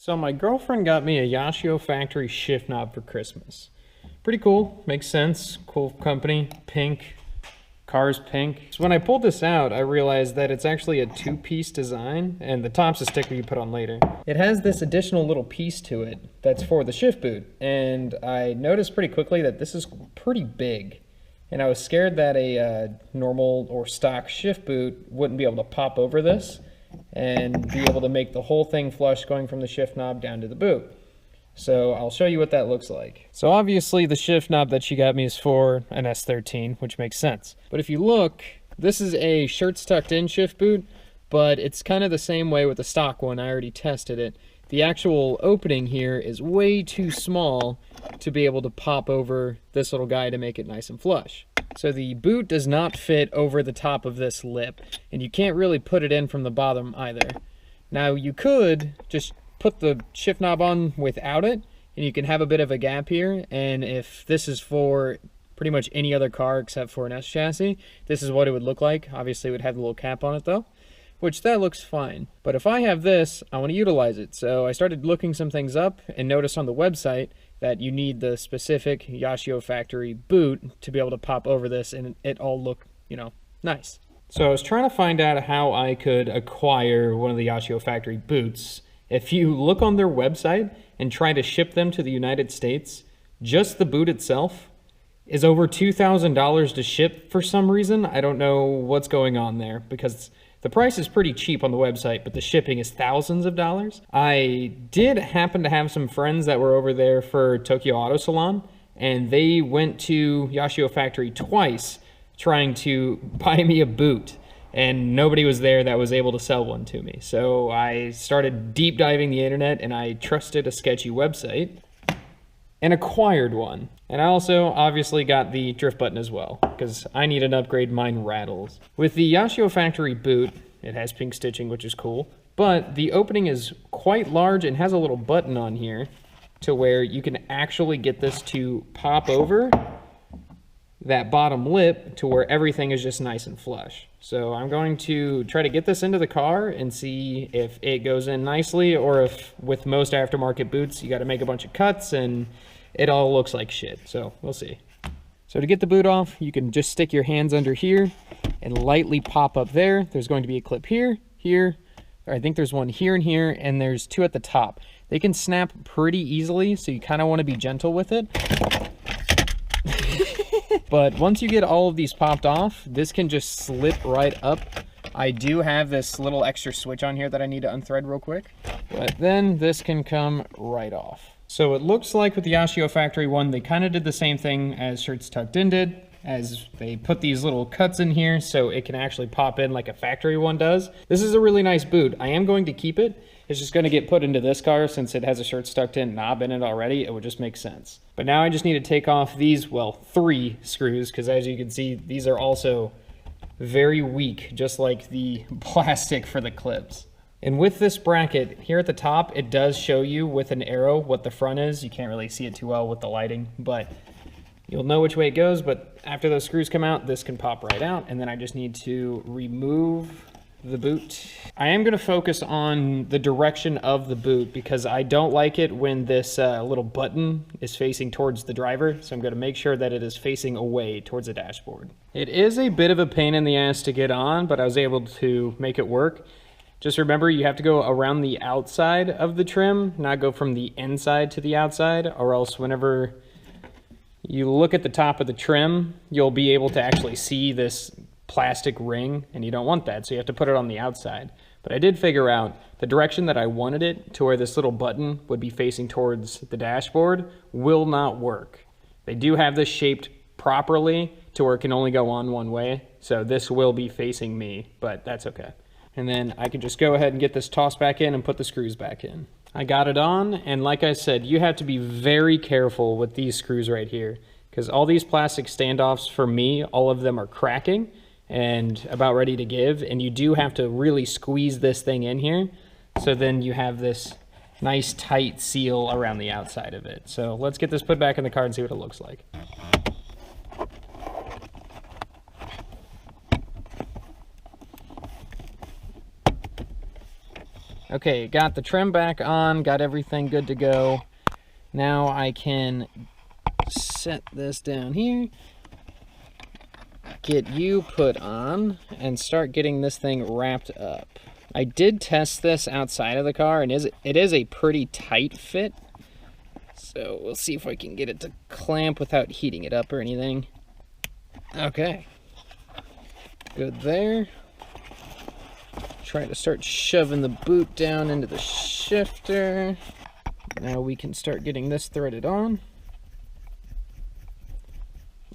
So my girlfriend got me a Yashio factory shift knob for Christmas. Pretty cool, makes sense, cool company, pink, car's pink. So when I pulled this out, I realized that it's actually a two-piece design, and the top's a sticker you put on later. It has this additional little piece to it that's for the shift boot, and I noticed pretty quickly that this is pretty big. And I was scared that a normal or stock shift boot wouldn't be able to pop over this and be able to make the whole thing flush going from the shift knob down to the boot. So I'll show you what that looks like. So obviously the shift knob that she got me is for an S13, which makes sense. But if you look, this is a shirts tucked in shift boot, but it's kind of the same way with the stock one. I already tested it. The actual opening here is way too small to be able to pop over this little guy to make it nice and flush. So the boot does not fit over the top of this lip, and you can't really put it in from the bottom either. Now you could just put the shift knob on without it, and you can have a bit of a gap here, and if this is for pretty much any other car except for an S chassis, this is what it would look like. Obviously it would have the little cap on it though, which that looks fine. But if I have this, I want to utilize it. So I started looking some things up and noticed on the website that you need the specific Yashio factory boot to be able to pop over this and it all look, nice. So I was trying to find out how I could acquire one of the Yashio factory boots. If you look on their website and try to ship them to the United States, just the boot itself is over $2,000 to ship for some reason. I don't know what's going on there because the price is pretty cheap on the website, but the shipping is thousands of dollars. I did happen to have some friends that were over there for Tokyo Auto Salon, and they went to Yashio Factory twice trying to buy me a boot, and nobody was there that was able to sell one to me. So I started deep diving the internet, and I trusted a sketchy website and acquired one. And I also obviously got the drift button as well, because I need an upgrade, mine rattles. With the Yashio factory boot, it has pink stitching, which is cool, but the opening is quite large and has a little button on here to where you can actually get this to pop over that bottom lip to where everything is just nice and flush. So I'm going to try to get this into the car and see if it goes in nicely, or if with most aftermarket boots, you got to make a bunch of cuts and it all looks like shit. So we'll see. So to get the boot off, you can just stick your hands under here and lightly pop up there. There's going to be a clip here, here, or I think there's one here and here, and there's two at the top. They can snap pretty easily, so you kind of want to be gentle with it. But once you get all of these popped off, this can just slip right up. I do have this little extra switch on here that I need to unthread real quick, but then this can come right off. So it looks like with the Yashio factory one, they kind of did the same thing as Shirts Tucked In did, as they put these little cuts in here so it can actually pop in like a factory one does. This is a really nice boot. I am going to keep it. It's just going to get put into this car since it has a Shirts Tucked In knob in it already. It would just make sense. But now I just need to take off these, well, 3 screws, because as you can see, these are also very weak, just like the plastic for the clips. And with this bracket here at the top, it does show you with an arrow what the front is. You can't really see it too well with the lighting, but you'll know which way it goes. But after those screws come out, this can pop right out, and then I just need to remove the boot. I am going to focus on the direction of the boot because I don't like it when this little button is facing towards the driver, so I'm going to make sure that it is facing away towards the dashboard. It is a bit of a pain in the ass to get on, but I was able to make it work. Just remember, you have to go around the outside of the trim, not go from the inside to the outside, or else whenever you look at the top of the trim, you'll be able to actually see this plastic ring, and you don't want that, so you have to put it on the outside. But I did figure out the direction that I wanted it to where this little button would be facing towards the dashboard will not work. They do have this shaped properly to where it can only go on one way, so this will be facing me, but that's okay. And then I can just go ahead and get this tossed back in and put the screws back in. I got it on, and like I said, you have to be very careful with these screws right here, because all these plastic standoffs, for me, all of them are cracking and about ready to give, and you do have to really squeeze this thing in here, so then you have this nice tight seal around the outside of it. So let's get this put back in the car and see what it looks like. Okay, got the trim back on, got everything good to go. Now I can set this down here, get you put on, and start getting this thing wrapped up. I did test this outside of the car, and it is a pretty tight fit. So we'll see if I can get it to clamp without heating it up or anything. Okay. Good there. Try to start shoving the boot down into the shifter. Now we can start getting this threaded on.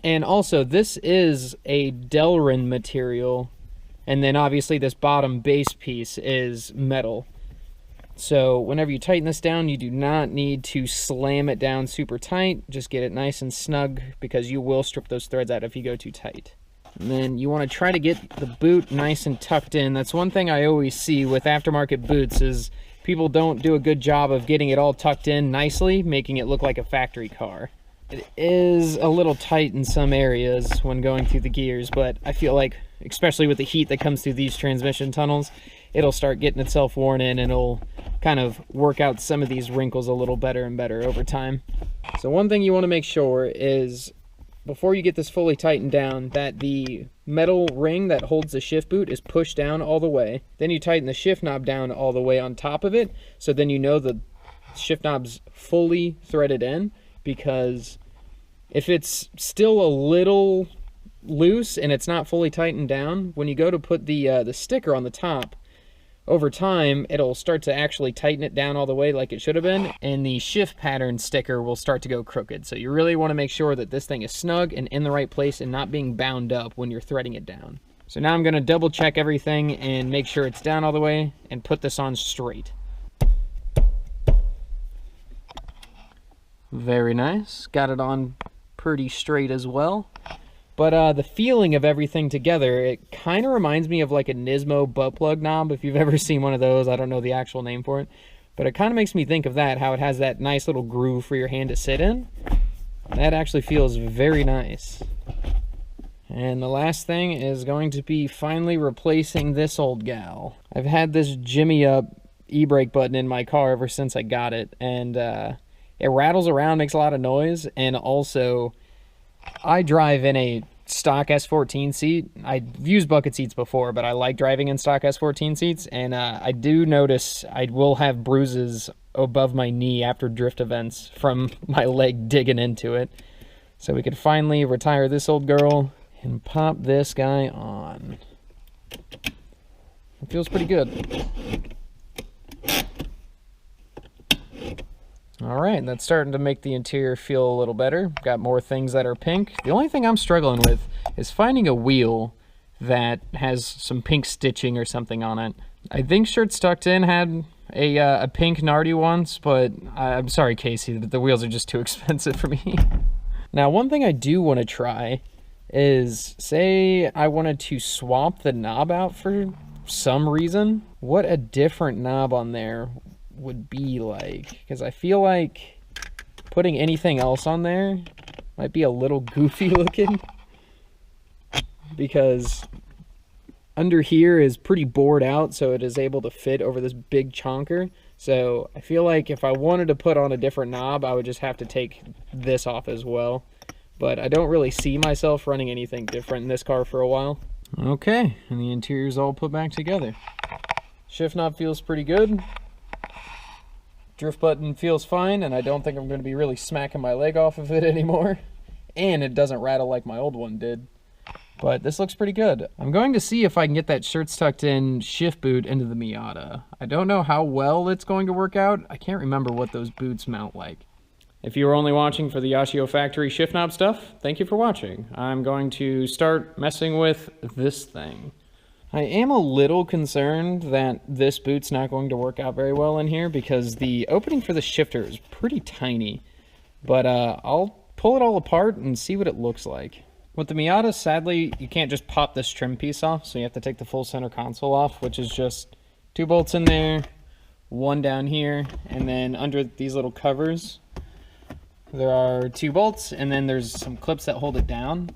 And also, this is a Delrin material, and then obviously this bottom base piece is metal. So whenever you tighten this down, you do not need to slam it down super tight. Just get it nice and snug, because you will strip those threads out if you go too tight. And then you want to try to get the boot nice and tucked in. That's one thing I always see with aftermarket boots is people don't do a good job of getting it all tucked in nicely, making it look like a factory car. It is a little tight in some areas when going through the gears, but I feel like, especially with the heat that comes through these transmission tunnels, it'll start getting itself worn in, and it'll kind of work out some of these wrinkles a little better and better over time. So one thing you want to make sure is, before you get this fully tightened down, that the metal ring that holds the shift boot is pushed down all the way. Then you tighten the shift knob down all the way on top of it, so then you know the shift knob's fully threaded in, because if it's still a little loose and it's not fully tightened down, when you go to put the sticker on the top, over time it'll start to actually tighten it down all the way like it should have been, and the shift pattern sticker will start to go crooked. So you really want to make sure that this thing is snug and in the right place and not being bound up when you're threading it down. So now I'm going to double check everything and make sure it's down all the way and put this on straight. Very nice. Got it on pretty straight as well. But the feeling of everything together, it kind of reminds me of like a Nismo butt plug knob, if you've ever seen one of those. I don't know the actual name for it, but it kind of makes me think of that, how it has that nice little groove for your hand to sit in. That actually feels very nice. And the last thing is going to be finally replacing this old gal. I've had this Jimmy Up e-brake button in my car ever since I got it, and it rattles around, makes a lot of noise, and also I drive in a stock S14 seat. I've used bucket seats before, but I like driving in stock S14 seats, and I do notice I will have bruises above my knee after drift events from my leg digging into it. So we could finally retire this old girl and pop this guy on. It feels pretty good. Alright, that's starting to make the interior feel a little better. Got more things that are pink. The only thing I'm struggling with is finding a wheel that has some pink stitching or something on it. I think Shirts Tucked In had a pink Nardi once, but I'm sorry, Casey, but the wheels are just too expensive for me. Now, one thing I do want to try is, say I wanted to swap the knob out for some reason. What a different knob on there would be like, because I feel like putting anything else on there might be a little goofy looking, because under here is pretty bored out, so it is able to fit over this big chonker. So I feel like if I wanted to put on a different knob, I would just have to take this off as well. But I don't really see myself running anything different in this car for a while. Okay, and the interior's all put back together. Shift knob feels pretty good. Drift button feels fine, and I don't think I'm going to be really smacking my leg off of it anymore. And it doesn't rattle like my old one did. But this looks pretty good. I'm going to see if I can get that Shirts Tucked In shift boot into the Miata. I don't know how well it's going to work out. I can't remember what those boots mount like. If you were only watching for the Yashio factory shift knob stuff, thank you for watching. I'm going to start messing with this thing. I am a little concerned that this boot's not going to work out very well in here, because the opening for the shifter is pretty tiny. But I'll pull it all apart and see what it looks like. With the Miata, sadly, you can't just pop this trim piece off, so you have to take the full center console off, which is just 2 bolts in there, 1 down here, and then under these little covers, there are 2 bolts, and then there's some clips that hold it down.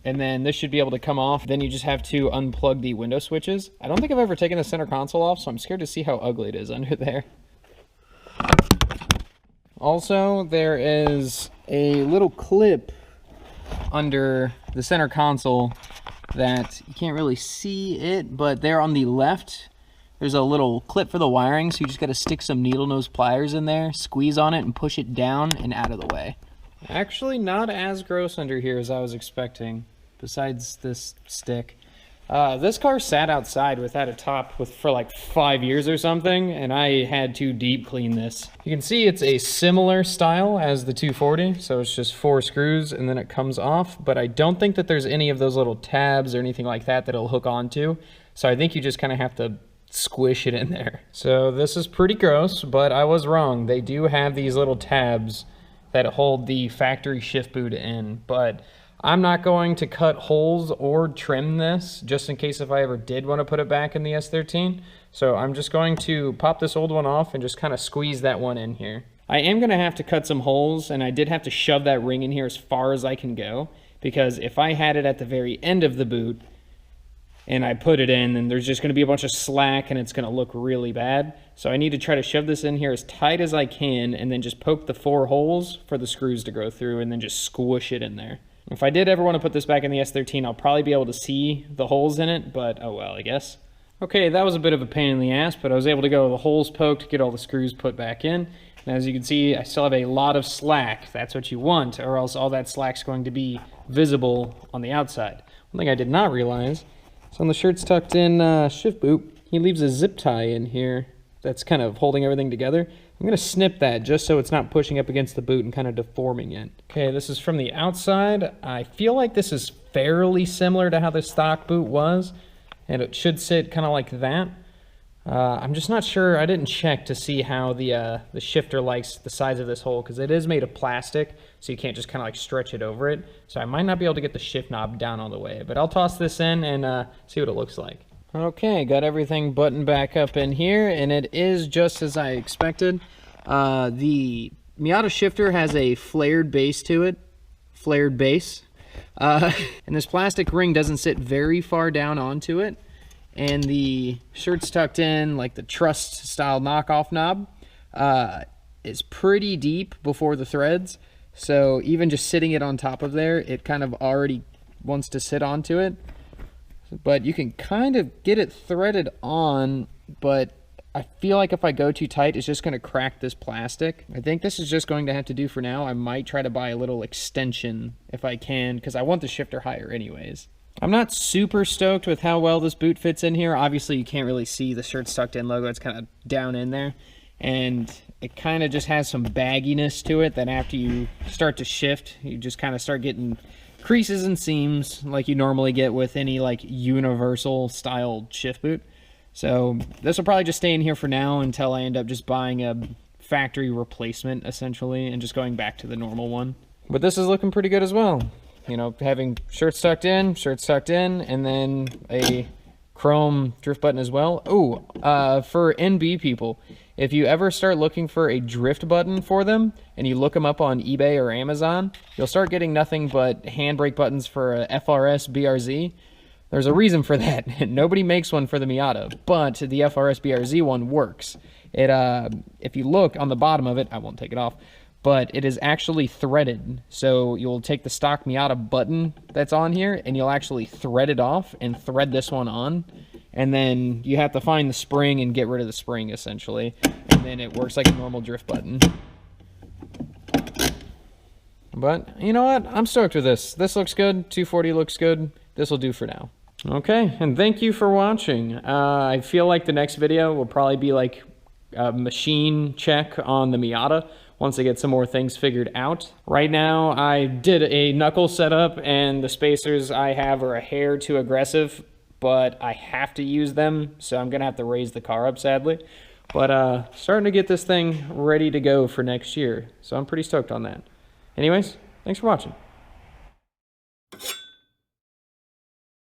and then this should be able to come off. Then you just have to unplug the window switches. I don't think I've ever taken the center console off, so I'm scared to see how ugly it is under there. Also, there is a little clip under the center console that you can't really see it, but there on the left, there's a little clip for the wiring, so you just got to stick some needle nose pliers in there, squeeze on it, and push it down and out of the way. Actually, not as gross under here as I was expecting, besides this stick. This car sat outside without a top for like 5 years or something, and I had to deep clean this. You can see it's a similar style as the 240, so it's just 4 screws and then it comes off, but I don't think that there's any of those little tabs or anything like that it'll hook onto, so I think you just kind of have to squish it in there. So this is pretty gross, but I was wrong. They do have these little tabs that hold the factory shift boot in, but I'm not going to cut holes or trim this just in case if I ever did want to put it back in the S13. So I'm just going to pop this old one off and just kind of squeeze that one in here. I am going to have to cut some holes, and I did have to shove that ring in here as far as I can go, because if I had it at the very end of the boot and I put it in, then there's just going to be a bunch of slack and it's going to look really bad. So I need to try to shove this in here as tight as I can and then just poke the 4 holes for the screws to go through and then just squish it in there. If I did ever want to put this back in the S13, I'll probably be able to see the holes in it, but oh well, I guess. Okay, that was a bit of a pain in the ass, but I was able to go with the holes poked, get all the screws put back in. And as you can see, I still have a lot of slack. That's what you want, or else all that slack's going to be visible on the outside. One thing I did not realize is on the shirts tucked in shift boot, he leaves a zip tie in here that's kind of holding everything together. I'm going to snip that just so it's not pushing up against the boot and kind of deforming it. Okay, this is from the outside. I feel like this is fairly similar to how the stock boot was, and it should sit kind of like that. I'm just not sure. I didn't check to see how the shifter likes the size of this hole, because it is made of plastic, so you can't just kind of like stretch it over it. So I might not be able to get the shift knob down all the way, but I'll toss this in and see what it looks like. Okay, got everything buttoned back up in here, and it is just as I expected. The Miata shifter has a flared base to it. Flared base. And this plastic ring doesn't sit very far down onto it. And the shirt's tucked in, like the truss style knockoff knob, is pretty deep before the threads. So even just sitting it on top of there, it kind of already wants to sit onto it. But you can kind of get it threaded on, but I feel like if I go too tight, it's just going to crack this plastic. I think this is just going to have to do for now. I might try to buy a little extension if I can, because I want the shifter higher anyways. I'm not super stoked with how well this boot fits in here. Obviously, you can't really see the shirt's tucked in logo. It's kind of down in there. And it kind of just has some bagginess to it that after you start to shift, you just kind of start getting creases and seams like you normally get with any like universal style shift boot. So this will probably just stay in here for now until I end up just buying a factory replacement essentially and just going back to the normal one. But this is looking pretty good as well. You know, having shirts tucked in, and then a chrome drift button as well. Oh, for NB people, if you ever start looking for a drift button for them and you look them up on eBay or Amazon, you'll start getting nothing but handbrake buttons for a FRS BRZ. There's a reason for that. Nobody makes one for the Miata, but the FRS BRZ one works. It, if you look on the bottom of it, I won't take it off, but it is actually threaded. So you'll take the stock Miata button that's on here and you'll actually thread it off and thread this one on. And then you have to find the spring and get rid of the spring essentially. And then it works like a normal drift button. But you know what? I'm stoked with this. This looks good. 240 looks good. This will do for now. Okay, and thank you for watching. I feel like the next video will probably be like a machine check on the Miata once I get some more things figured out. Right now, I did a knuckle setup, and the spacers I have are a hair too aggressive, but I have to use them, so I'm gonna have to raise the car up, sadly. But starting to get this thing ready to go for next year, so I'm pretty stoked on that. Anyways, thanks for watching.